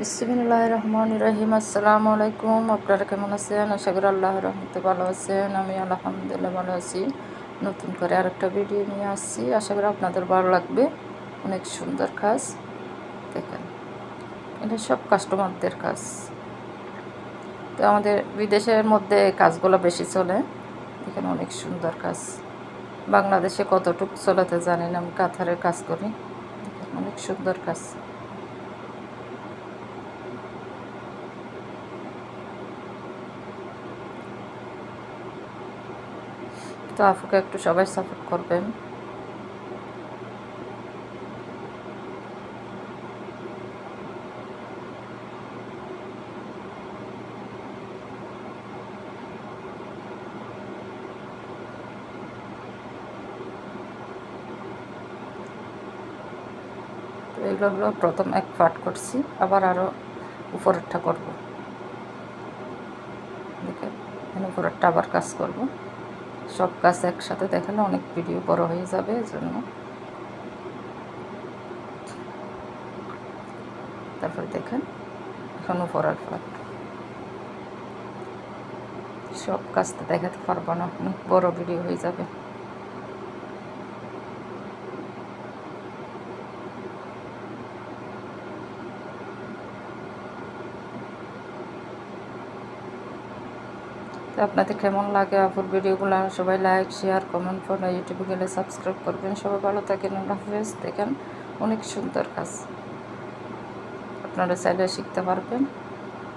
বিসমিল্লাহির রহমানির রহিম। আসসালামু আলাইকুম। আপনারা কেমন আছেন? আশা করি আল্লাহর রহমতে ভালো আছেন। আমি আলহামদুলিল্লাহ ভালো আছি। নতুন করে আরেকটা ভিডিও নিয়ে আসছি, আশা করি আপনাদের ভালো লাগবে। অনেক সুন্দর কাজ, দেখেন এটা সব কাস্টমারদের কাজ। তো আমাদের বিদেশের মধ্যে কাজগুলো বেশি চলে, দেখেন অনেক সুন্দর কাজ। বাংলাদেশে কতটুকু চলাতে জানি না, আমি কাঁথারের কাজ করি, দেখেন অনেক সুন্দর কাজ। তো আপুকে একটু সবাই সাপোর্ট করবেন। তো এগুলো হলো প্রথম এক পার্ট করছি, আবার আরও উপরেরটা করব। দেখেন এখানে উপরেরটা আবার কাজ করব। সব কাজ একসাথে দেখালে অনেক ভিডিও বড় হয়ে যাবে, এজন্য। তারপরে দেখেন এখন উপরের পার্ট। সব কাজটা দেখাতে পারবো না, অনেক বড় ভিডিও হয়ে যাবে। তো আপনাদের কেমন লাগে আপুর ভিডিওগুলো? সবাই লাইক, শেয়ার, কমেন্ট করে ইউটিউবে গেলে সাবস্ক্রাইব করবেন। সবাই ভালো থাকেন, আল্লাহ হাফেজ। দেখেন অনেক সুন্দর কাজ, আপনারা চাইলে শিখতে পারবেন।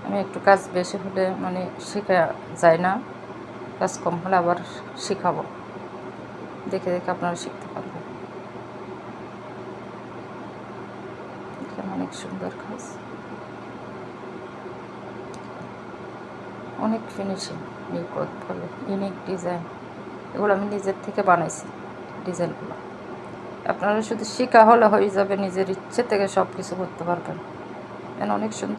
আমি একটু কাজ বেশি হলে মানে শেখা যায় না, কাজ কম হলে আবার শেখাবো, দেখে দেখে আপনারা শিখতে পারবেন। দেখেন অনেক সুন্দর কাজ, অনেক ফিনিশিং, নিখুঁত বলে ইউনিক ডিজাইন। এগুলো আমি নিজের থেকে বানাইছি ডিজাইনগুলো। আপনারা শুধু শেখা হলে হয়ে যাবে, নিজের ইচ্ছে থেকে সব কিছু করতে পারবেন। অনেক সুন্দর।